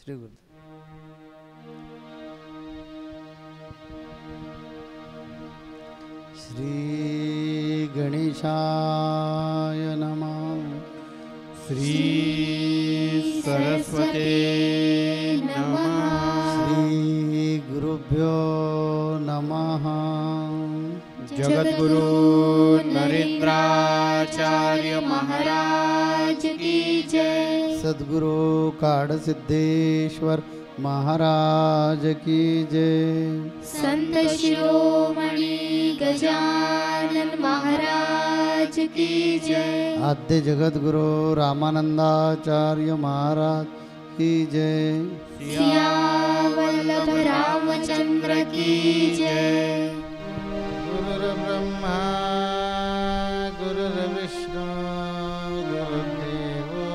श्री गुरु श्री गणेशाय नमः श्री सरस्वते नमः श्री गुरुभ्यो नमः जगद्गुरु नरेंद्राचार्य महाराज की जय सद्गुरु काडसिद्धेश्वर महाराज की जय संत शिरोमणि गजानन महाराज की जय आद्य जगद्गुरु रामानंदाचार्य महाराज की जय सियावल्लभ रामचंद्र की जय गुरुर्ब्रह्मा गुरुर्विष्णु गुरुर्देवो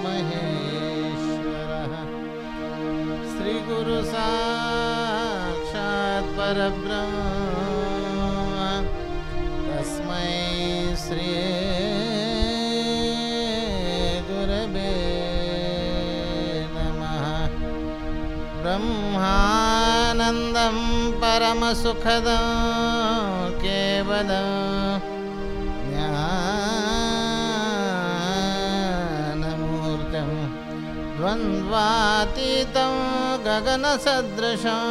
महेश्वरः श्री गुरु साक्षात् परब्रह्म तस्मै श्री गुरवे नमः ब्रह्मानन्दं परमसुखदं केवलं ज्ञानमूर्तं द्वन्द्वातीतं गगनसदृशं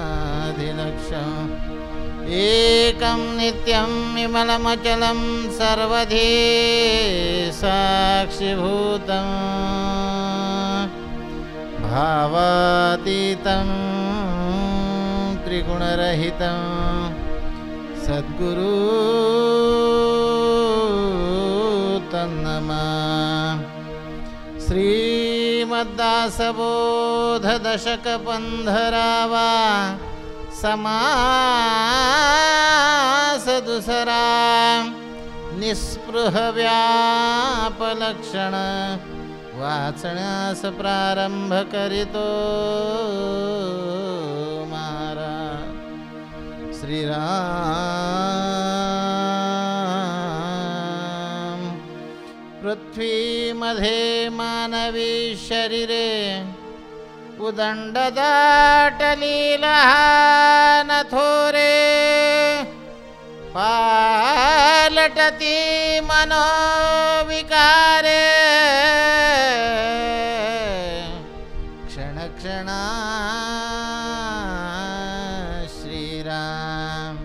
तत्त्वमस्याधिलक्ष्यम् एकं नित्यं विमलमचलं सर्वधी साक्षिभूतं भावातीतं त्रिगुणरहितं सद्गुरु तन्नमः श्रीमद्दासबोधदशकपन्धरावा समास दुसरा निस्पृह व्यापलक्षण वाचण्यास प्रारंभ करीतो महाराज श्रीराम पृथ्वीमध्ये मानवी शरीरे उदंडदाटलीलहान थोरे पालटती मनोविकारे क्षणक्षणा श्रीराम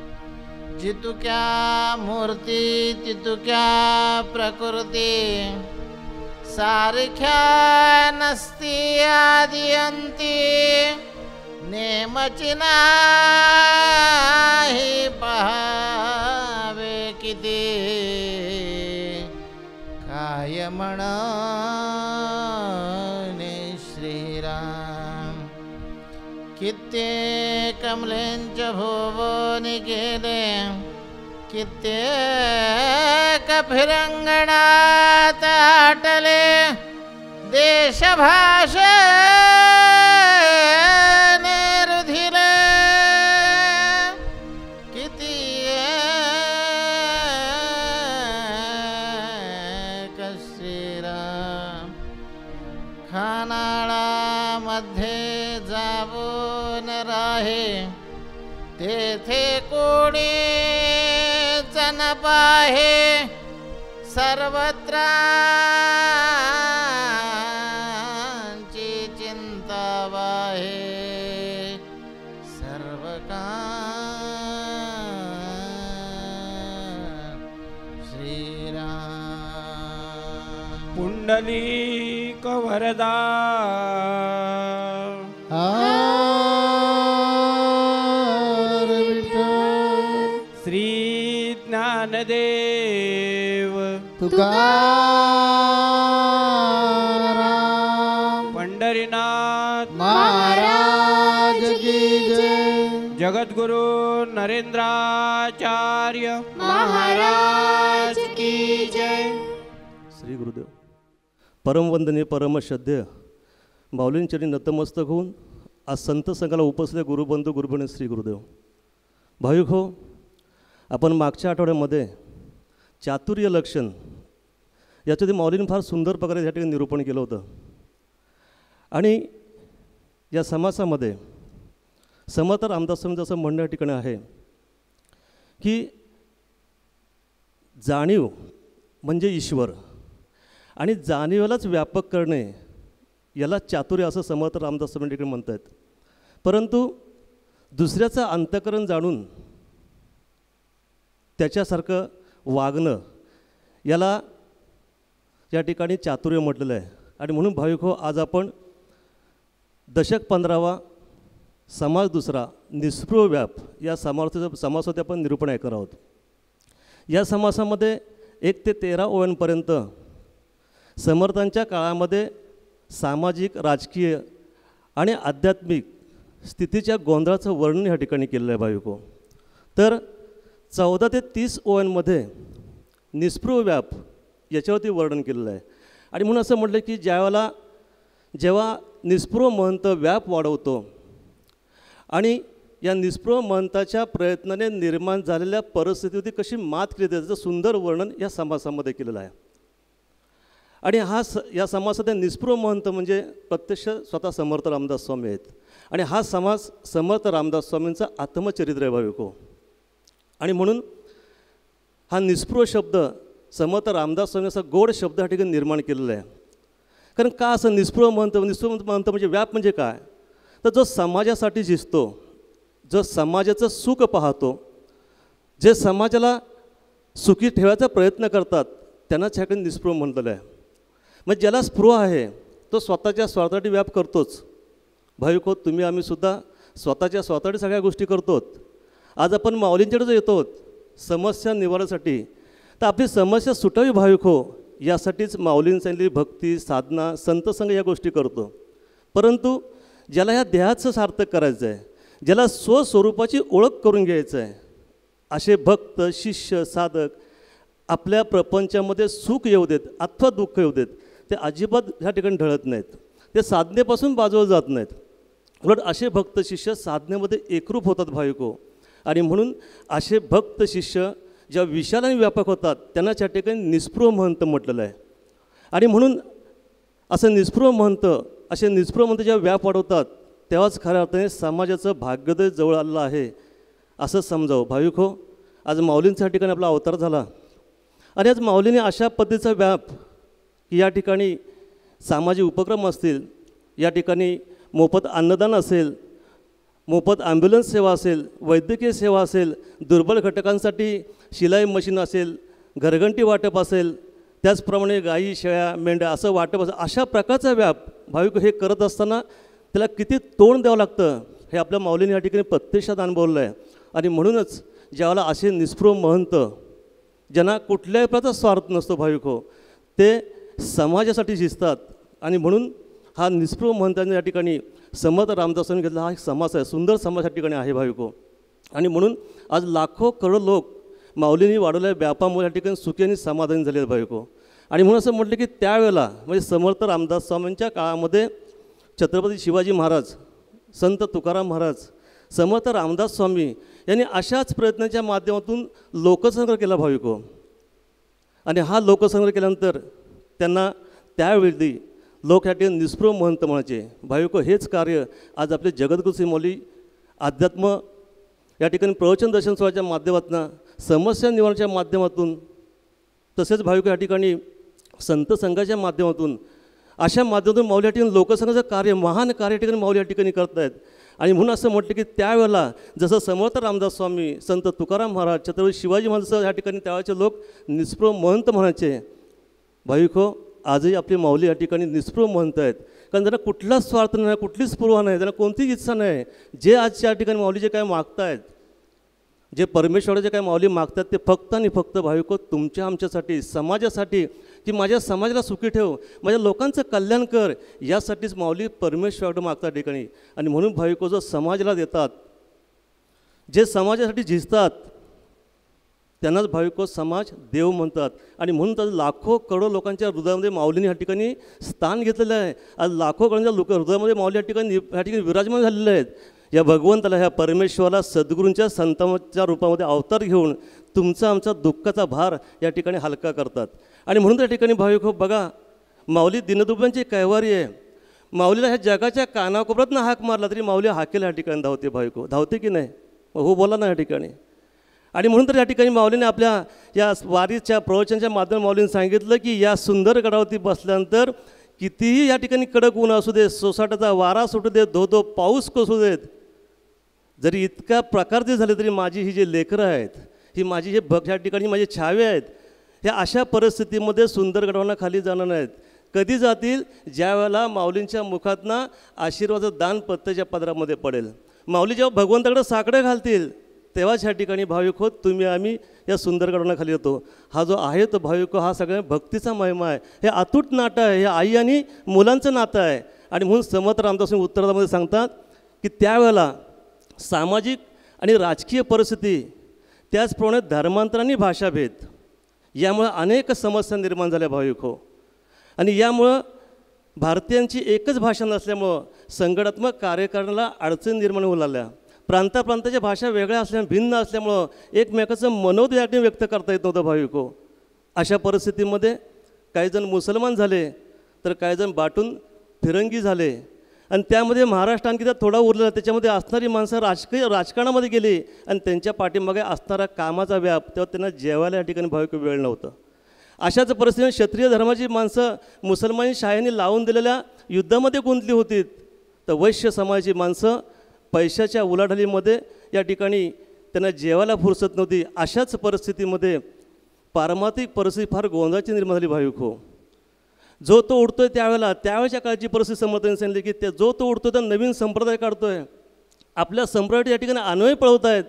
जितुक्या मूर्ती तितुक्या प्रकृती सारख्या नसती आदियंती नेमची नाही पहावे किती काय म्हणे श्रीराम कित्येक कमलेंच्या भुवनी गेले कित्येक फिरंगणात आटले देशभाषेने रुधिले किती श्रीराम खानाळामध्ये जाऊन राहे तेथे कोणी जन पाहे सर्वत्रांची चिंता वाहे सर्व श्रीराम पुंडलीक वरदा श्री ज्ञानदेव तुकाराम पंढरीनाथ महाराज की जय जगद्गुरु नरेंद्राचार्य महाराज की जय श्री गुरुदेव परमवंदनीय परमश्रद्धेय माऊलींचरणी नतमस्तक होऊन आज संत संघाला उपसले गुरुबंधू गुरुबणी श्री गुरुदेव भाविक हो, आपण मागच्या आठवड्यामध्ये चातुर्य लक्षण याच्यामध्ये माऊलींनी फार सुंदर प्रकारे या ठिकाणी निरूपण केलं होतं. आणि या समासामध्ये समर्थ रामदास स्वामींचं असं म्हणणं या ठिकाणी आहे की जाणीव म्हणजे ईश्वर आणि जाणीवेलाच व्यापक करणे याला चातुर्य असं समर्थ रामदास स्वामी ठिकाणी म्हणत आहेत. परंतु दुसऱ्याचं अंतःकरण जाणून त्याच्यासारखं वागणं याला या ठिकाणी चातुर्य म्हटलेलं आहे. आणि म्हणून भाविक हो, आज आपण दशक 15वा समास दुसरा निस्पृह व्याप या समासाचे आपण निरूपण ऐकणार आहोत. या समासामध्ये 1 ते 13 ओव्यांपर्यंत समर्थांच्या काळामध्ये सामाजिक, राजकीय आणि आध्यात्मिक स्थितीच्या गोंधळाचं वर्णन या ठिकाणी केलेलं आहे भाविक हो. तर 14 ते 30 ओव्यांमध्ये निस्पृह व्याप याच्यावरती वर्णन केलेलं आहे. आणि म्हणून असं म्हटलं की जेव्हा निस्पृह महंत व्याप वाढवतो आणि या निस्पृह महंताच्या प्रयत्नाने निर्माण झालेल्या परिस्थितीवरती कशी मात केली जाते त्याचं सुंदर वर्णन या समासामध्ये केलेलं आहे. आणि या समासात निस्पृह महंत म्हणजे प्रत्यक्ष स्वतः समर्थ रामदास स्वामी आहेत. आणि हा समास समर्थ रामदास स्वामींचा आत्मचरित्र आहे भाविक हो. आणि म्हणून हा निस्पृह शब्द समर्थ रामदास स्वामी असा गोड शब्द या ठिकाणी निर्माण केलेला आहे. कारण का असं निस्पृह महंत म्हणजे व्याप म्हणजे काय, तर जो समाजासाठी झिजतो, जो समाजाचं सुख पाहतो, जे समाजाला सुखी ठेवायचा प्रयत्न करतात त्यांनाच ह्याकडे निस्पृह म्हटलेलं आहे. मग ज्याला स्पृह आहे तो स्वतःच्या स्वार्थासाठी व्याप करतोच. भाविक हो, तुम्ही आम्हीसुद्धा स्वतःच्या स्वार्थासाठी सगळ्या गोष्टी करतो. आज आपण माऊलींच्याकडे जो येतो समस्या निवारणासाठी, तर आपली समस्या सुटावी भाविक हो, यासाठीच माऊलींनी सांगितलेली भक्ती, साधना, संतसंग या गोष्टी करतो. परंतु ज्याला ह्या देहाचं सार्थक करायचं आहे, ज्याला स्वस्वरूपाची ओळख करून घ्यायचं आहे, असे भक्त, शिष्य, साधक आपल्या प्रपंचामध्ये सुख येऊ देत अथवा दुःख येऊ देत, ते अजिबात ह्या ठिकाणी ढळत नाहीत. ते साधनेपासून बाजूला जात नाहीत. उलट असे भक्त शिष्य साधनेमध्ये एकरूप होतात भाविक हो. आणि म्हणून असे भक्त शिष्य ज्या विशाल आणि व्यापक होतात त्यांनाच या ठिकाणी निस्पृह महंत म्हटलेलं आहे. आणि म्हणून असं निस्पृह महंत जेव्हा व्याप वाढवतात तेव्हाच खऱ्या अर्थाने समाजाचं भाग्योदय जवळ आलेलं आहे असं समजावं भाविक हो. आज माऊलींच्या ठिकाणी आपला अवतार झाला आणि आज माऊलीने अशा पद्धतीचा व्याप की या ठिकाणी सामाजिक उपक्रम असतील, या ठिकाणी मोफत अन्नदान असेल, मोफत ॲम्ब्युलन्स सेवा असेल, वैद्यकीय सेवा असेल, दुर्बल घटकांसाठी शिलाई मशीन असेल, घरघंटी वाटप असेल, त्याचप्रमाणे गायी, शेळ्या, मेंढ्या असं वाटप असेल, अशा प्रकारचा व्याप भाविक हे करत असताना त्याला किती तोंड द्यावं लागतं हे आपल्या माऊलीने या ठिकाणी प्रत्यक्षात अनुभवलं आहे. आणि म्हणूनच ज्यावेळेला असे निस्पृह महंत ज्यांना कुठल्याही प्रकारचा स्वार्थ नसतो भाविक हो, ते समाजासाठी झिजतात. आणि म्हणून हा निस्पृह महंतांनी या ठिकाणी समर्थ रामदासांनी घेतला हा एक समास आहे, सुंदर समाज या ठिकाणी आहे भाविक हो. आणि म्हणून आज लाखो करोड लोक माऊलींनी वाढवलेल्या व्यापामुळे या ठिकाणी सुखी आणि समाधानी झाले भाविक हो. आणि म्हणून असं म्हटलं की त्यावेळेला म्हणजे समर्थ रामदास स्वामींच्या काळामध्ये छत्रपती शिवाजी महाराज, संत तुकाराम महाराज, समर्थ रामदास स्वामी यांनी अशाच प्रयत्नांच्या माध्यमातून लोकसंग्रह केला भाविक हो. आणि हा लोकसंग्रह केल्यानंतर त्यांना त्यावेळी लोक या ठिकाणी निस्पृह महंत म्हणायचे भाविक हो. हेच कार्य आज आपले जगद्गुरू श्री माऊली अध्यात्म या ठिकाणी प्रवचन दर्शन सोहळ्याच्या माध्यमातून, समस्या निवारणाच्या माध्यमातून, तसेच भाविक या ठिकाणी संत संघाच्या माध्यमातून, अशा माध्यमातून माऊली या ठिकाणी लोकसंघाचं कार्य, महान कार्य या ठिकाणी माऊली या ठिकाणी करत आहेत. आणि म्हणून असं म्हटलं की त्यावेळेला जसं समर्थ रामदास स्वामी, संत तुकाराम महाराज, छत्रपती शिवाजी महाराज या ठिकाणी त्यावेळेचे लोक निस्पृह महंत म्हणायचे भाविक हो, आजही आपली माऊली या ठिकाणी निस्पृह महंत आहेत. कारण त्यांना कुठलाच स्वार्थ नाही, कुठलीच स्पृहा नाही, त्यांना कोणतीच इच्छा नाही. जे आज या ठिकाणी माऊली जे काय मागतायत, जे परमेश्वराचे काय माऊली मागतात ते फक्त आणि फक्त भाविक हो तुमच्या आमच्यासाठी, समाजासाठी, की माझ्या समाजाला सुखी ठेव, माझ्या लोकांचं कल्याण कर, यासाठीच माऊली परमेश्वराकडे मागतात ठिकाणी. आणि म्हणून भाविक हो जो समाजाला देतात, जे समाजासाठी झिजतात त्यांनाच भाविक हो समाज देव म्हणतात. आणि म्हणून तर लाखो करोड लोकांच्या हृदयामध्ये माऊलीने या ठिकाणी स्थान घेतलेलं आहे. आज लाखो करोडच्या हृदयामध्ये माऊली या ठिकाणी विराजमान झालेले आहेत. या भगवंताला, ह्या परमेश्वराला सद्गुरूंच्या संतांच्या रूपामध्ये अवतार घेऊन तुमचा आमचा दुःखाचा भार या ठिकाणी हलका करतात. आणि म्हणून त्या ठिकाणी भाविक हो बघा, माऊली दिनदुबळ्यांची कैवारी आहे. माऊलीला ह्या जगाच्या कानाकोपऱ्यातनं हाक मारला तरी माऊली हाकेला ह्या ठिकाणी धावते. भाविक हो धावते की नाही? हो बोला ना या ठिकाणी. आणि म्हणून तर या ठिकाणी माऊलीने आपल्या या वारीच्या प्रवचनाच्या माध्यमातून माऊलीने सांगितलं की या सुंदर गडावरती बसल्यानंतर कितीही या ठिकाणी कडक ऊन असू दे, सोसाट्याचा वारा सुटू देत, धो धो पाऊस कोसू देत, जरी इतक्या प्रकारचे झाले तरी माझी ही जे लेकरं आहेत, ही माझी हे ह्या ठिकाणी माझे छावे आहेत, ह्या अशा परिस्थितीमध्ये सुंदर गडावरनं खाली जाणार नाहीत. कधी जातील? ज्या वेळेला माऊलींच्या मुखातनं आशीर्वादाचं दान पत्त्याच्या पदरामध्ये पडेल. माऊली जेव्हा भगवंताकडे साकडे घालतील तेव्हाच ह्या ठिकाणी भाविक होत तुम्ही आम्ही या सुंदर गडावरनं खाली येतो. हा जो आहे तो भाविक हा सगळ्या भक्तीचा महिमा आहे. हे अतूट नातं आहे, हे आई आणि मुलांचं नातं आहे. आणि म्हणून समर्थ रामदास उत्तरामध्ये सांगतात की त्यावेळेला सामाजिक आणि राजकीय परिस्थिती, त्याचप्रमाणे धर्मांतरांनी भाषाभेद, यामुळं अनेक समस्या निर्माण झाल्या भाविक हो. आणि यामुळं भारतीयांची एकच भाषा नसल्यामुळं संघटनात्मक कार्य करण्याला अडचणी निर्माण होऊ लागल्या. प्रांताच्या भाषा वेगळ्या असल्यामुळे, भिन्न असल्यामुळं एकमेकाचं मनोद या ठिकाणी व्यक्त करता येत नव्हतं भाविक हो. अशा परिस्थितीमध्ये काहीजण मुसलमान झाले तर काहीजण बाटून फिरंगी झाले. आणि त्यामध्ये महाराष्ट्र आणखी त्यात थोडा उरलेला, त्याच्यामध्ये असणारी माणसं राजकारणामध्ये गेली आणि त्यांच्या पाठीमागे असणारा कामाचा व्याप, तेव्हा त्यांना जेवायला या ठिकाणी भाविक वेळ नव्हतं. अशाच परिस्थितीत क्षत्रिय धर्माची माणसं मुसलमानी शाह्यांनी लावून दिलेल्या युद्धामध्ये गुंतली होती, तर वैश्य समाजाची माणसं पैशाच्या उलाढालीमध्ये या ठिकाणी त्यांना जेवायला फुरसत नव्हती. अशाच परिस्थितीमध्ये पारमार्थिक परिस्थिती फार गोंधळाची निर्माण झाली भाविक हो. जो तो उडतोय त्यावेळेच्या काळची परिस्थिती समर्थांनी सांगितली की त्या जो तो उडतोय त्या नवीन संप्रदाय काढतोय, आपल्या संप्रदाय या ठिकाणी अन्वय पळवत आहेत.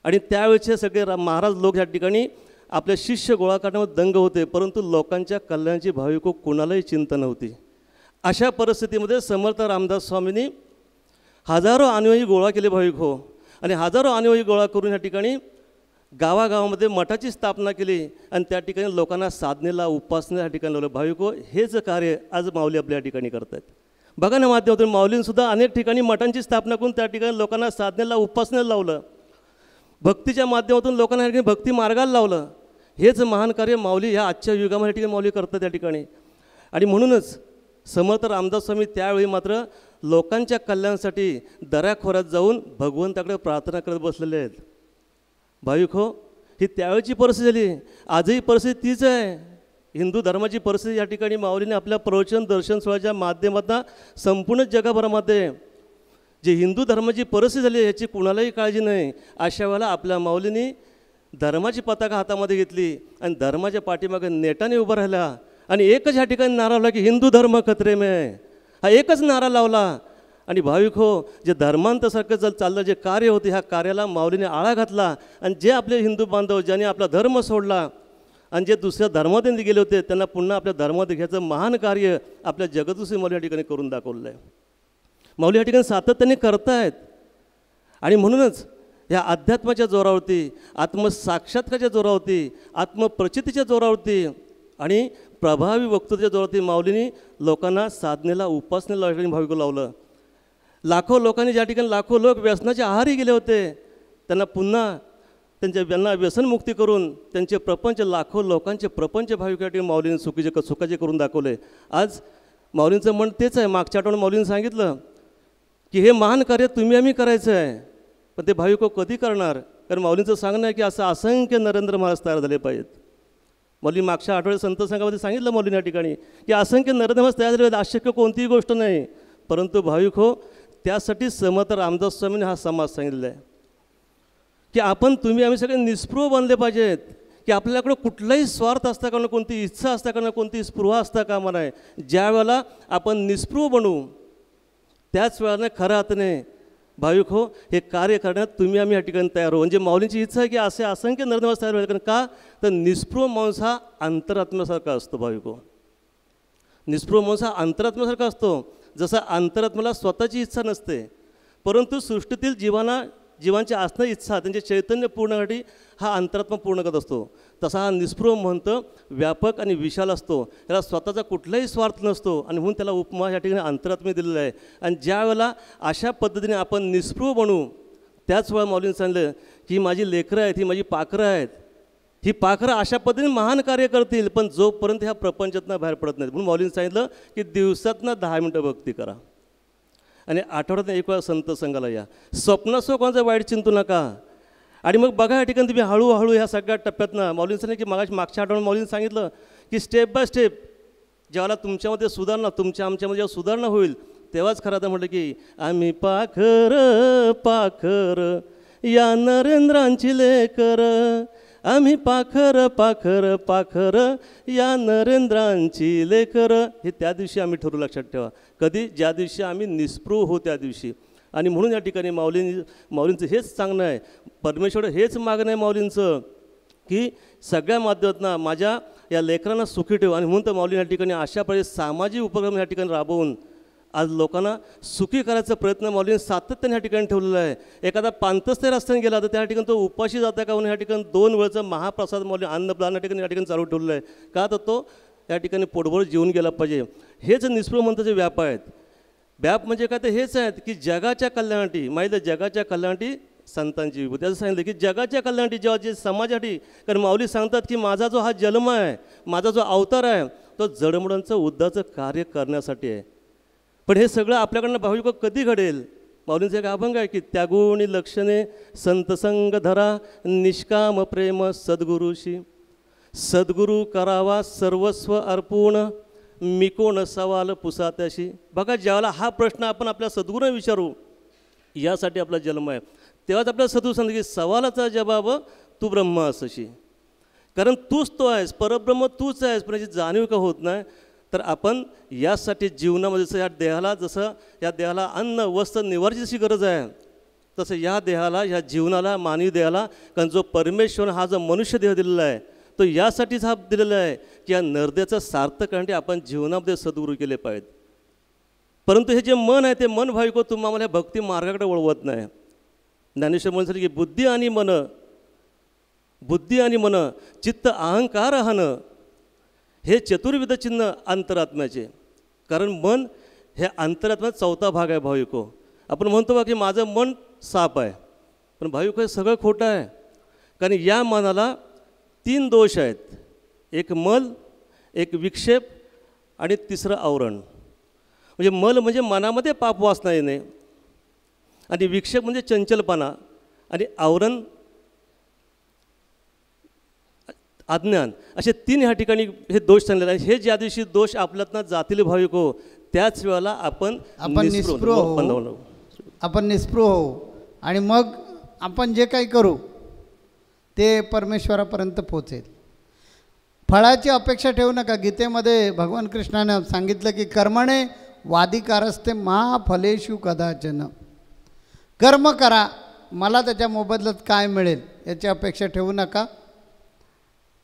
आणि त्यावेळेचे सगळे महाराज लोक या ठिकाणी आपले शिष्य गोळा करण्यावर दंग होते, परंतु लोकांच्या कल्याणाची भाविक कुणालाही चिंता नव्हती. अशा परिस्थितीमध्ये समर्थ रामदास स्वामींनी हजारो अनुयायी गोळा केले भाविक हो. आणि हजारो अनुयायी गोळा करून या ठिकाणी गावागावामध्ये मठाची स्थापना केली आणि त्या ठिकाणी लोकांना साधनेला, उपासनेला या ठिकाणी लावलं. भाविक हो, हेच कार्य आज माऊली आपल्या या ठिकाणी करत आहेत. बघा ना, माध्यमातून माऊलींसुद्धा अनेक ठिकाणी मठांची स्थापना करून त्या ठिकाणी लोकांना साधनेला, उपासनेला लावलं. भक्तीच्या माध्यमातून लोकांना या ठिकाणी भक्ती मार्गाला लावलं. हेच महान कार्य माऊली ह्या आजच्या युगामध्ये या ठिकाणी माऊली करतात त्या ठिकाणी. आणि म्हणूनच समर्थ रामदास स्वामी त्यावेळी मात्र लोकांच्या कल्याणासाठी दऱ्याखोऱ्यात जाऊन भगवंताकडे प्रार्थना करत बसलेले आहेत. भाविक हो, ही त्यावेळची परिस्थिती झाली. आजही परिस्थिती तीच आहे. हिंदू धर्माची परिस्थिती या ठिकाणी माऊलीने आपल्या प्रवचन दर्शन सोहळ्याच्या माध्यमातून संपूर्ण जगभरामध्ये जी हिंदू धर्माची परिस्थिती झाली ह्याची कुणालाही काळजी नाही. अशा वेळेला आपल्या माऊलीने धर्माची पताका हातामध्ये घेतली आणि धर्माच्या पाठीमागे नेटाने उभं राहिला आणि एकच ह्या ठिकाणी नारा लावला की हिंदू धर्म खतरे में. हा एकच नारा लावला. आणि भाविक हो, जे धर्मांतसारखं चाललं जे कार्य होते, ह्या कार्याला माऊलीने आळा घातला. आणि जे आपले हिंदू बांधव ज्यांनी आपला धर्म सोडला आणि जे दुसऱ्या धर्मात गेले होते त्यांना पुन्हा आपल्या धर्मात घ्यायचं महान कार्य आपल्या जगदुश्री माऊली या ठिकाणी करून दाखवलं आहे. माऊली या ठिकाणी सातत्याने करतायत. आणि म्हणूनच ह्या अध्यात्माच्या जोरावरती, आत्मसाक्षात्काराच्या जोरावरती, आत्मप्रचितीच्या जोरावरती आणि प्रभावी वक्तृत्वाच्या जोरावरती माऊलींनी लोकांना साधनेला, उपासनेला या ठिकाणी भाविक लावलं. लाखो लोकांनी ज्या ठिकाणी लाखो लोक व्यसनाच्या आहारी गेले होते त्यांना पुन्हा त्यांना व्यसनमुक्ती करून त्यांचे प्रपंच, लाखो लोकांचे प्रपंच भाविक या ठिकाणी माऊलींनी सुखाचे करून दाखवले. आज माऊलींचं म्हण तेच आहे. मागच्या आठवड्यात माऊलींनी सांगितलं की हे महान कार्य तुम्ही आम्ही करायचं आहे, पण ते भाविक कधी करणार? कारण माऊलींचं सांगणं आहे की असं असंख्य नरेंद्र महाराज तयार झाले पाहिजेत. माऊली मागच्या आठवड्यात संत संघामध्ये सांगितलं माऊलींनी या ठिकाणी की असंख्य नरेंद्र महाराज तयार झाले पाहिजेत. अशक्य कोणतीही गोष्ट नाही. परंतु भाविक हो, त्यासाठी समर्थ रामदास स्वामींनी हा समाज सांगितलेला आहे की आपण तुम्ही आम्ही सगळे निस्पृह बनले पाहिजेत. की आपल्याकडं कुठलाही स्वार्थ असता कामा, कोणती इच्छा असता कामा, कोणती स्पृहा असता कामा नाही. ज्या वेळेला आपण निस्पृह बनू त्याच वेळेला खऱ्या हाताने भाविक हो हे कार्य करण्यात तुम्ही आम्ही या ठिकाणी तयार हो. म्हणजे माऊलींची इच्छा आहे की असे असंख्य नरनिवास तयार व्हायला. कारण का तर निस्पृह माणूस हा अंतरात्म्यासारखा असतो भाविक हो. निस्पृह माणूस हा अंतरात्म्यासारखा असतो. जसं अंतरात्म्याला स्वतःची इच्छा नसते, परंतु सृष्टीतील जीवांना जीवांची असणं इच्छा त्यांचे चैतन्य पूर्ण करण्यासाठी हा अंतरात्मा पूर्ण करत असतो. तसा हा निस्पृह म्हणतं व्यापक आणि विशाल असतो, त्याला स्वतःचा कुठलाही स्वार्थ नसतो आणि म्हणून त्याला उपमा या ठिकाणी अंतरात्म्य दिलेला आहे. आणि ज्या वेळेला अशा पद्धतीने आपण निस्पृह बनू त्याच वेळा माऊलींनी सांगितलं की माझी लेकरं आहेत, ही माझी पाखरं आहेत, ही पाखरं अशा पद्धतीने महान कार्य करतील, पण जोपर्यंत ह्या प्रपंचातनं बाहेर पडत नाहीत. म्हणून माऊलींनी सांगितलं की दिवसातनं 10 मिनटं भक्ती करा आणि आठवड्यातनं एक वेळा संत संघाला या. स्वप्नासो कोणाचं वाईट चिंतू नका. आणि मग बघा या ठिकाणी तुम्ही हळूहळू ह्या सगळ्या टप्प्यातनं माऊलींनी सांगितलं की मागच्या आठवड्यात माऊलींनी सांगितलं की स्टेप बाय स्टेप ज्यावेळेला तुमच्यामध्ये सुधारणा, आमच्यामध्ये जेव्हा सुधारणा होईल तेव्हाच खरं तर म्हटलं की आम्ही पाखर पाखर या नरेंद्रांची लेकर, आम्ही पाखर पाखर पाखर या नरेंद्रांची लेकर. हे त्या दिवशी आम्ही ठरवू, लक्षात ठेवा. कधी? ज्या दिवशी आम्ही निस्पृह हो त्या दिवशी. आणि म्हणून या ठिकाणी माऊलींचं हेच सांगणं आहे, परमेश्वर हेच मागणं आहे माऊलींचं की सगळ्या माध्यमातून माझ्या या लेकरांना सुखी ठेव. आणि म्हणून तर माऊली या ठिकाणी अशा प्रकारे सामाजिक उपक्रम या ठिकाणी राबवून आज लोकांना सुखी करायचा प्रयत्न माऊलीने सातत्याने ह्या ठिकाणी ठेवलेला आहे. एखादा पांतस्ते रस्त्याने गेला तर त्या ठिकाणी तो उपाशी जाता का म्हणून ह्या ठिकाणी 2 वेळचं महाप्रसाद माऊली अन्नदान या ठिकाणी चालू ठेवलेलं आहे. का तर तो या ठिकाणी पोटभर जेवून गेला पाहिजे. हेच निस्पृह म्हणताचे व्याप आहेत. व्याप म्हणजे काय तर हेच आहेत की जगाच्या कल्याणासाठी, माहिती आहे, जगाच्या कल्याणासाठी संतांची विभूती. त्याचं सांगितलं की जगाच्या कल्याणासाठी जेव्हा जे समाजासाठी, कारण माऊली सांगतात की माझा जो हा जन्म आहे, माझा जो अवतार आहे तो जडमुडांचं उद्धाचं कार्य करण्यासाठी आहे. पण हे सगळं आपल्याकडनं भाविक कधी घडेल? माऊलींचा एक अभंग आहे की त्यागुणी लक्षणे संतसंग धरा, निष्काम प्रेम सद्गुरूशी, सद्गुरू करावा सर्वस्व अर्पूण, मी कोण सवाल पुसात्याशी. बघा, ज्यावेळेला हा प्रश्न आपण आपल्या सद्गुरूंना विचारू, यासाठी आपला जन्म आहे, तेव्हाच आपल्या सद्गुरू सांगतो की सवालाचा जबाब तू ब्रह्म असशी. कारण तूच तो आहेस, परब्रह्म तूच आहेस, पण याची जाणीव का होत नाही. तर आपण यासाठी जीवनामध्ये जसं या देहाला अन्न वस्त्र निवाराची जशी गरज आहे, तसं या देहाला, ह्या जीवनाला, मानवी देहाला, कारण जो परमेश्वर हा जो मनुष्य देह दिलेला आहे तो यासाठीच हा दिलेला आहे की या नरदेचं सार्थक करण्यासाठी आपण जीवनामध्ये सद्गुरू केले पाहिजेत. परंतु हे जे मन आहे ते मन भाविको तुम्हाला भक्ती मार्गाकडे वळवत नाही. ज्ञानेश्वर म्हणतात की बुद्धी आणि मन चित्त अहंकार हन हे चतुर्विध चिन्ह अंतरात्म्याचे. कारण मन हे अंतरात्म्याचा 4था भाग आहे भाविको. आपण म्हणतो बा की माझं मन साप आहे, पण भाविको हे सगळं खोटं आहे. कारण या मनाला 3 दोष आहेत. एक मल, एक विक्षेप आणि 3रं आवरण. म्हणजे मल म्हणजे मनामध्ये पाप वासना येणे, आणि विक्षेप म्हणजे चंचलपणा, आणि आवरण अज्ञान. असे 3 ह्या ठिकाणी हे दोष सांगलेले आहेत. हे ज्या दिवशी दोष आपल्यातनं जातील भाविको त्याच वेळेला आपण निस्पृह होऊ. आपण निस्पृह होऊ आणि मग आपण जे काही करू ते परमेश्वरापर्यंत पोचेल. फळाची अपेक्षा ठेवू नका. गीतेमध्ये भगवान कृष्णाने सांगितलं की कर्मणे वादिकारस्ते मा फलेषु कदाचन. कर्म करा, मला त्याच्या मोबदल्यात काय मिळेल याची अपेक्षा ठेवू नका.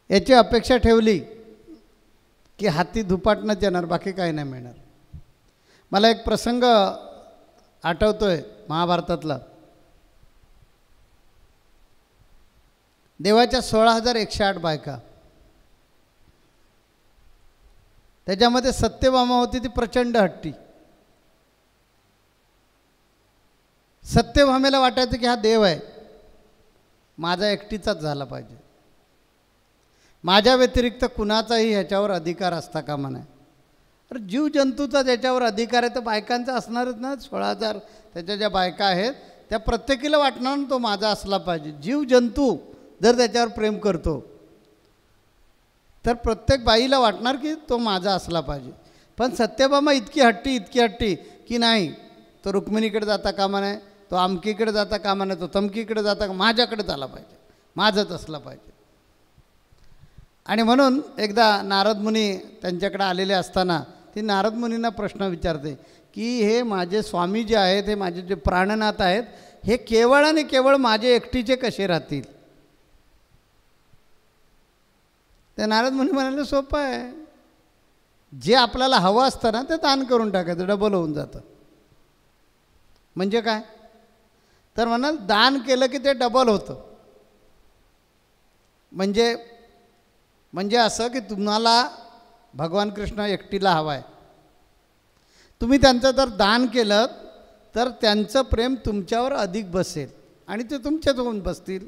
याची अपेक्षा ठेवली की हाती धुपाटणंच येणार, बाकी काही नाही मिळणार. मला एक प्रसंग आठवतो आहे महाभारतातला. देवाच्या 16,108 बायका, त्याच्यामध्ये सत्यभामा होती, ती प्रचंड हट्टी. सत्यभामेला वाटायचं की हा देव आहे, माझा एकटीचाच झाला पाहिजे, माझ्या व्यतिरिक्त कुणाचाही ह्याच्यावर अधिकार असता कामा नये. तर जीवजंतूचा ज्याच्यावर अधिकार आहे तर बायकांचा असणारच ना. 16,000 त्याच्या ज्या बायका आहेत त्या प्रत्येकीला वाटणार ना तो माझा असला पाहिजे. जीवजंतू जर त्याच्यावर प्रेम करतो तर प्रत्येक बाईला वाटणार की तो माझा असला पाहिजे. पण सत्यभामा इतकी हट्टी की नाही, तो रुक्मिणीकडे जाता कामा नये, तो आमकीकडे जाता कामा नये, तो तमकीकडे जाता, माझ्याकडेच आला पाहिजे, माझंच असला पाहिजे. आणि म्हणून एकदा नारद मुनी त्यांच्याकडे आलेले असताना ती नारद मुनींना प्रश्न विचारते की हे माझे स्वामी जे आहेत, हे माझे जे प्राणनाथ आहेत, हे केवळ आणि केवळ माझे एकटीचे कसे राहतील. ते नारद मुनी म्हणाले सोपं आहे, जे आपल्याला हवं असतं ना ते दान करून टाकायचं, डबल होऊन जातं. म्हणजे काय, तर म्हणाल दान केलं की ते डबल होतं. म्हणजे असं की तुम्हाला भगवान कृष्ण एकटीला हवा आहे. तुम्ही त्यांचं जर दान केलं तर त्यांचं प्रेम तुमच्यावर अधिक बसेल आणि ते तुमच्याच होऊन बसतील.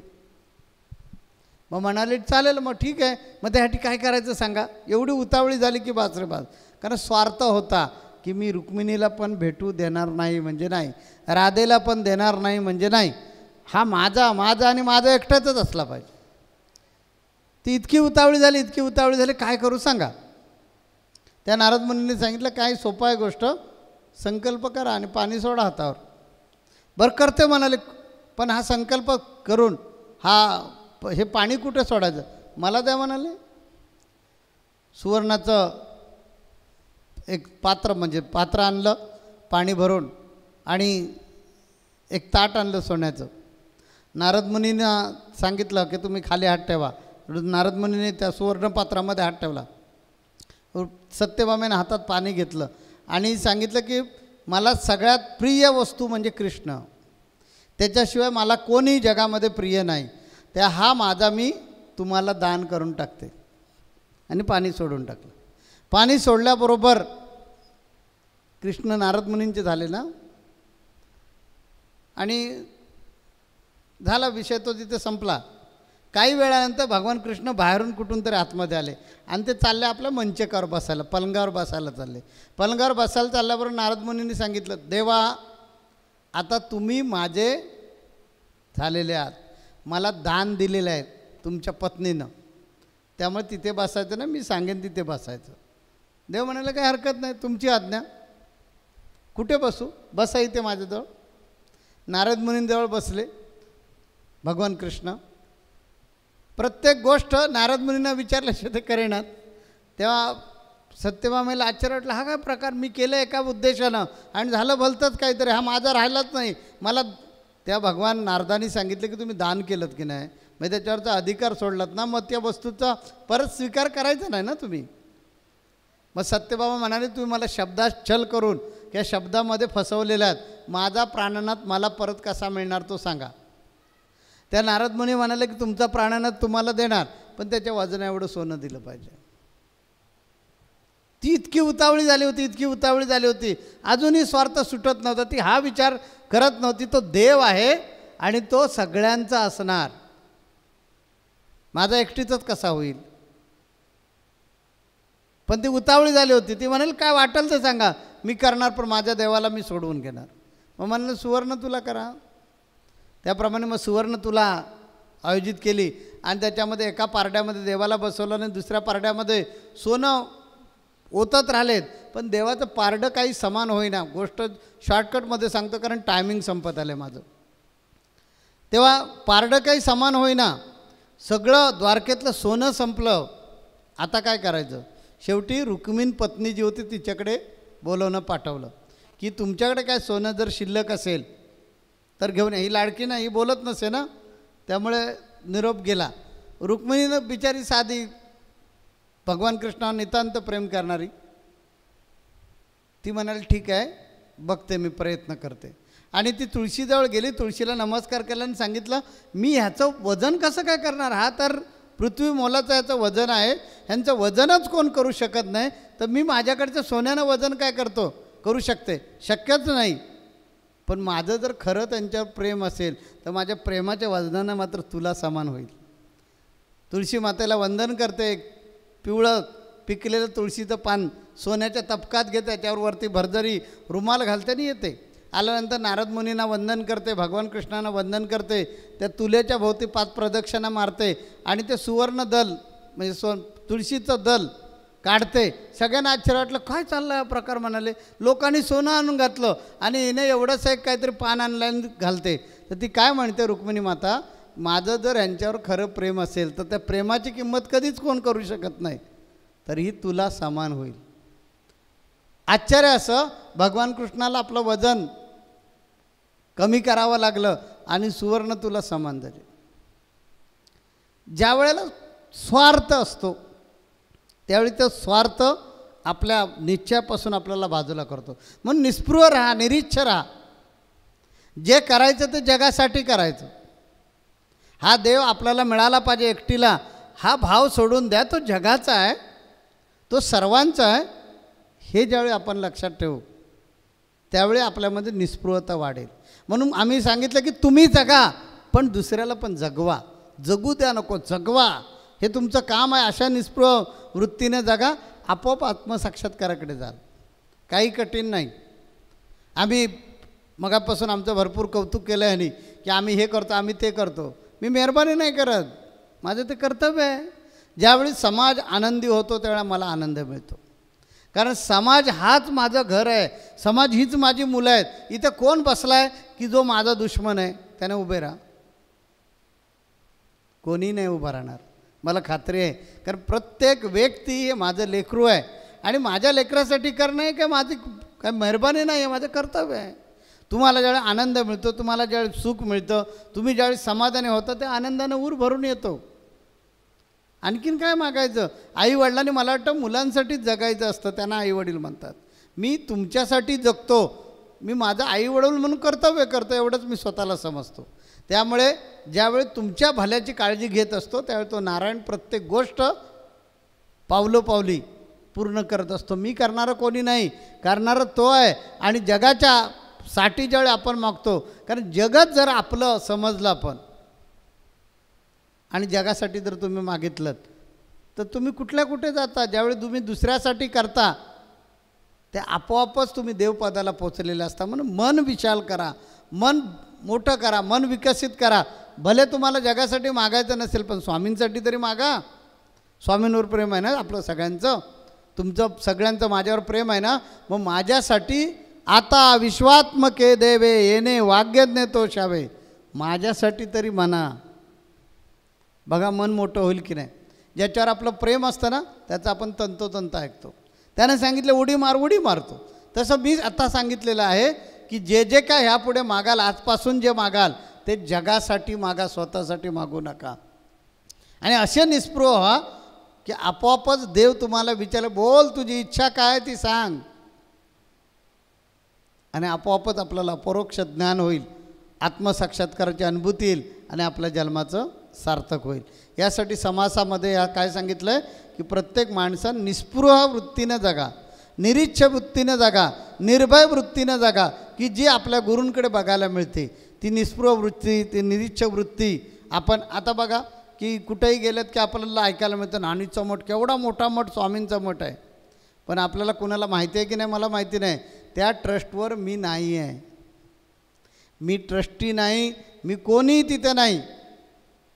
मग म्हणाले चालेल, मग ठीक आहे, मग त्यासाठी काय करायचं सांगा. एवढी उतावळी झाली की बास रे बास. कारण स्वार्थ होता की मी रुक्मिणीला पण भेटू देणार नाही म्हणजे नाही, राधेला पण देणार नाही म्हणजे नाही, हा माझा आणि माझा एकट्याचाच असला पाहिजे. ती इतकी उतावळी झाली, काय करू सांगा. त्या नारद मुनींनी सांगितलं काय सोपं आहे गोष्ट, संकल्प करा आणि पाणी सोडा हातावर. बरं करते म्हणाले, पण हा संकल्प करून हे पाणी कुठे सोडायचं, मला द्या म्हणाले. सुवर्णाचं एक पात्र आणलं पाणी भरून आणि एक ताट आणलं सोन्याचं. नारद मुनींना सांगितलं की तुम्ही खाली हात ठेवा. नारद मुनीने त्या सुवर्ण पात्रामध्ये हात ठेवला. सत्यभामेनं हातात पाणी घेतलं आणि सांगितलं की मला सगळ्यात प्रिय वस्तू म्हणजे कृष्ण, त्याच्याशिवाय मला कोणी जगामध्ये प्रिय नाही, त्या हा माझा मी तुम्हाला दान करून टाकते. आणि पाणी सोडून टाकलं. पाणी सोडल्याबरोबर कृष्ण नारद मुनींचे झाले ना, आणि झाला विषय तो तिथे संपला. काही वेळानंतर भगवान कृष्ण बाहेरून कुठून तरी आतमध्ये आले आणि ते चालले आपल्या मंचकावर बसायला, पलंगावर बसायला चालले. पलंगावर बसायला चालल्याबरोबर नारद मुनींनी सांगितलं, देवा आता तुम्ही माझे झालेले आहात, मला दान दिलेलं आहे तुमच्या पत्नीनं, त्यामुळे तिथे बसायचं ना, मी सांगेन तिथे बसायचं. देव म्हणाले काही हरकत नाही, तुमची आज्ञा. कुठे बसू, बसा इथे माझ्याजवळ. नारद मुनींजवळ बसले भगवान कृष्ण. प्रत्येक गोष्ट नारद मुनींना विचारल्याशिवाय ते करेनात. तेव्हा सत्यभामेला आश्चर्य वाटलं, हा काय प्रकार, मी केलं एका उद्देशानं आणि झालं भलतंच काहीतरी, हा माझा राहिलाच नाही मला. त्या भगवान नारदांनी सांगितलं की तुम्ही दान केलं की नाही, मग त्याच्यावरचा अधिकार सोडलात ना, मग त्या वस्तूचा परत स्वीकार करायचा नाही ना तुम्ही. मग सत्यभामा म्हणाले तुम्ही मला शब्दात छल करून या शब्दामध्ये फसवलेल्या आहेत, माझा प्राणनाथ मला परत कसा मिळणार तो सांगा. त्या नारद मुनी म्हणाले की तुमचा प्राणनाथ तुम्हाला देणार, पण त्याच्या वजना एवढं सोनं दिलं पाहिजे. ती इतकी उतावळी झाली होती, अजूनही स्वार्थ सुटत नव्हता. ती हा विचार करत नव्हती तो देव आहे आणि तो सगळ्यांचा असणार, माझा एकटीचाच कसा होईल. पण ती उतावळी झाली होती. ती म्हणाल काय वाटेल ते सांगा, मी करणार, पण माझ्या देवाला मी सोडवून घेणार. मग म्हणलं सुवर्ण तुला करा. त्याप्रमाणे मग सुवर्ण तुला आयोजित केली आणि त्याच्यामध्ये एका पारड्यामध्ये देवाला बसवलं आणि दुसऱ्या पारड्यामध्ये सोनं ओतत राहिलेत, पण देवाचं पारडं काही समान होईना. गोष्ट शॉर्टकटमध्ये सांगतो कारण टायमिंग संपत आलं माझं. तेव्हा पारडं काही समान होईना, सगळं द्वारकेतलं सोनं संपलं. आता काय करायचं, शेवटी रुक्मिण पत्नी जी होती तिच्याकडे बोलवणं पाठवलं की तुमच्याकडे काय सोनं जर शिल्लक असेल तर घेऊन या. ही लाडकी ना, ही बोलत नसे ना, त्यामुळे निरोप गेला. रुक्मिणीनं बिचारी साधी, भगवान कृष्णावर नितांत प्रेम करणारी, ती म्हणाली ठीक आहे बघते, मी प्रयत्न करते. आणि ती तुळशीजवळ गेली, तुळशीला नमस्कार केला आणि सांगितलं मी ह्याचं वजन कसं काय करणार, हा तर पृथ्वी मोलाचं ह्याचं वजन आहे, ह्यांचं वजनच कोण करू शकत नाही, तर मी माझ्याकडचं सोन्यानं वजन काय करू शकते, शक्यच नाही. पण माझं जर खरं त्यांच्यावर प्रेम असेल तर माझ्या प्रेमाच्या वजनानं मात्र तुला समान होईल. तुळशी मातेला वंदन करते, पिवळं पिकलेलं तुळशीचं पान सोन्याच्या तपकात घेते, त्याच्यावर वरती भरजरी रुमाल घालताना येते. आल्यानंतर नारद मुनींना वंदन करते, भगवान कृष्णांना वंदन करते, त्या तुल्याच्या भोवती 5 प्रदक्षिणा मारते आणि ते सुवर्ण दल म्हणजे तुळशीचं दल काढते. सगळ्यांना आश्चर्य वाटलं, काय चाललं हा प्रकार. म्हणाले लोकांनी सोनं आणून घातलं आणि हिने एवढंच एक काहीतरी पान आणलं घालते. तर ती काय म्हणते रुक्मिणी माता, माझं जर यांच्यावर खरं प्रेम असेल तर त्या प्रेमाची किंमत कधीच कोण करू शकत नाही, तरीही तुला समान होईल. आश्चर्य असं भगवान कृष्णाला आपलं वजन कमी करावं लागलं आणि सुवर्ण तुला समान झाले. ज्या वेळेला स्वार्थ असतो त्यावेळी तो स्वार्थ आपल्या निश्चयापासून आपल्याला बाजूला करतो. म्हणून निस्पृह राहा, निरीच्छ राहा. जे करायचं ते जगासाठी करायचं. हा देव आपल्याला मिळाला पाहिजे एकटीला, हा भाव सोडून द्या. तो जगाचा आहे, तो सर्वांचा आहे. हे ज्यावेळी आपण लक्षात ठेवू त्यावेळी आपल्यामध्ये निस्पृहता वाढेल. म्हणून आम्ही सांगितलं की तुम्ही जगा, पण दुसऱ्याला पण जगवा. जगू द्या नको, जगवा. हे तुमचं काम आहे. अशा निस्पृह वृत्तीने जगा, आपोआप आत्मसाक्षात्काराकडे जाल. काही कठीण नाही. आम्ही मगापासून आमचं भरपूर कौतुक केलं आहे की आम्ही हे करतो, आम्ही ते करतो. मी मेहरबानी नाही करत, माझं ते कर्तव्य आहे. ज्यावेळी समाज आनंदी होतो त्यावेळेला मला आनंद मिळतो. कारण समाज हाच माझं घर आहे, समाज हीच माझी मुलं आहेत. इथं कोण बसला आहे की जो माझा दुश्मन आहे? त्याने उभे राहा. कोणी नाही उभा राहणार, मला खात्री आहे. कारण प्रत्येक व्यक्ती हे माझं लेकरू आहे आणि माझ्या लेकरासाठी करणं आहे काय माझी काय मेहरबानी नाही आहे, माझं कर्तव्य आहे. तुम्हाला ज्यावेळी आनंद मिळतो, तुम्हाला ज्यावेळी सुख मिळतं, तुम्ही ज्यावेळी समाधानी होता, त्या आनंदानं ऊर भरून येतो. आणखीन काय मागायचं? आईवडिलांनी मला वाटतं मुलांसाठीच जगायचं असतं, त्यांना आईवडील म्हणतात. मी तुमच्यासाठी जगतो, मी माझं आईवडील म्हणून कर्तव्य करतो, एवढंच मी स्वतःला समजतो. त्यामुळे ज्यावेळी तुमच्या भल्याची काळजी घेत असतो त्यावेळी तो नारायण प्रत्येक गोष्ट पावलोपावली पूर्ण करत असतो. मी करणारं कोणी नाही, करणारं तो आहे. आणि जगाच्या साठी ज्यावेळी आपण मागतो, कारण जगत जर आपलं समजलं आपण आणि जगासाठी जर तुम्ही मागितलं तर तुम्ही कुठल्या कुठे जाता. ज्यावेळी तुम्ही दुसऱ्यासाठी करता ते आपोआपच तुम्ही देवपदाला पोचलेले असता. म्हणून मन विशाल करा, मन मोठं करा, मन विकसित करा. भले तुम्हाला जगासाठी मागायचं नसेल पण स्वामींसाठी तरी मागा. स्वामींवर प्रेम आहे ना आपलं सगळ्यांचं, तुमचं सगळ्यांचं माझ्यावर प्रेम आहे ना. मग माझ्यासाठी आता विश्वात्मके देवे येणे वाग्यज्ञ तो शावे, माझ्यासाठी तरी म्हणा. बघा मन मोठं होईल की नाही. ज्याच्यावर आपलं प्रेम असतं ना त्याचं आपण तंतोतंत ऐकतो. त्याने सांगितलं उडी मार, उडी मारतो. तसं मी आता सांगितलेलं आहे की जे जे काय ह्यापुढे मागाल, आजपासून जे मागाल ते जगासाठी मागा, स्वतःसाठी मागू नका. आणि असे निस्पृह व्हा की आपोआपच देव तुम्हाला विचारेल, बोल तुझी इच्छा काय ती सांग. आणि आपोआपच आपल्याला परोक्ष ज्ञान होईल, आत्मसाक्षात्काराची अनुभूती येईल आणि आपल्या जन्माचं सार्थक होईल. यासाठी समासामध्ये या काय सांगितलं आहे की प्रत्येक माणसानं निस्पृह वृत्तीनं जगा, निरीच्छ वृत्तीनं जगा, निर्भय वृत्तीनं जगा, की जी आपल्या गुरूंकडे बघायला मिळते. ती निस्पृह वृत्ती, ती निरीच्छ वृत्ती. आपण आता बघा की कुठेही गेलेत की आपल्याला ऐकायला मिळतं नाणीचा मठ, केवढा मोठा मठ स्वामींचा मठ आहे. पण आपल्याला कुणाला माहिती आहे की नाही मला माहिती नाही. त्या ट्रस्टवर मी नाही आहे, मी ट्रस्टी नाही, मी कोणीही तिथे नाही.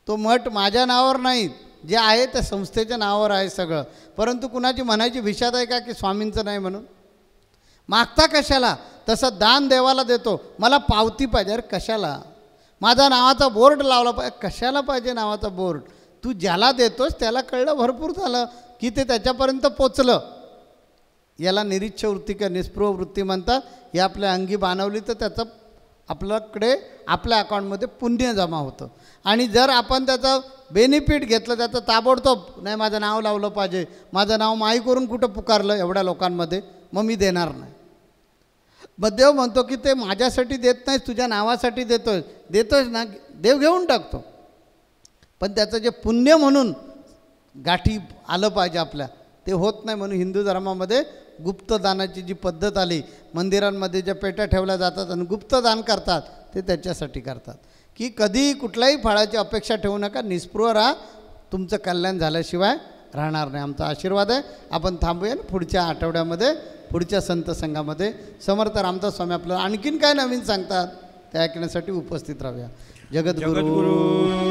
तो मठ माझ्या नावावर नाही, जे आहे त्या संस्थेच्या नावावर आहे सगळं. परंतु कुणाची म्हणायची विषाद आहे का की स्वामींचं नाही म्हणून? मागता कशाला? तसं दान देवाला देतो, मला पावती पाहिजे. अरे कशाला? माझा नावाचा बोर्ड लावला पाहिजे, कशाला पाहिजे नावाचा बोर्ड? तू ज्याला देतोस त्याला कळलं, भरपूर झालं की ते त्याच्यापर्यंत पोचलं. याला निरीच्छ वृत्ती किंवा निस्पृह वृत्ती म्हणतात. हे आपल्या अंगी बाणवली तर त्याचं आपल्याकडे आपल्या अकाउंटमध्ये पुण्य जमा होतं. आणि जर आपण त्याचं बेनिफिट घेतलं, त्याचं ताबडतोब नाही माझं नाव लावलं पाहिजे, माझं नाव माई करून कुठं पुकारलं एवढ्या लोकांमध्ये, मग मी देणार नाही. मग देव म्हणतो की ते माझ्यासाठी देत नाहीस, तुझ्या नावासाठी देतोयस ना, देव घेऊन टाकतो. पण त्याचं जे पुण्य म्हणून गाठी आलं पाहिजे आपल्या, ते होत नाही. म्हणून हिंदू धर्मामध्ये गुप्तदानाची जी पद्धत आली, मंदिरांमध्ये ज्या पेट्या ठेवल्या जातात आणि गुप्तदान करतात, ते त्याच्यासाठी करतात की कधी कुठल्याही फळाची अपेक्षा ठेवू नका, निस्पृह राहा, तुमचं कल्याण झाल्याशिवाय राहणार नाही. आमचा आशीर्वाद आहे. आपण थांबूया, पुढच्या आठवड्यामध्ये पुढच्या संत संघामध्ये समर्थ रामदास स्वामी आपल्याला आणखीन काय नवीन सांगतात ते ऐकण्यासाठी उपस्थित राहूया. जगद्गुरु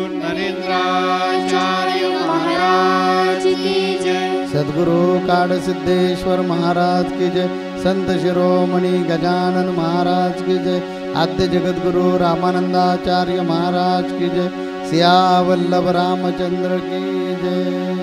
नरेंद्राचार्य महाराज की जय. सद्गुरु काडसिद्धेश्वर महाराज की जय. संत शिरोमणी गजानन महाराज की जय. आद्य जगद्गुरु रामानंदाचार्य महाराज की जय. सियावल्लभ रामचंद्र की जय.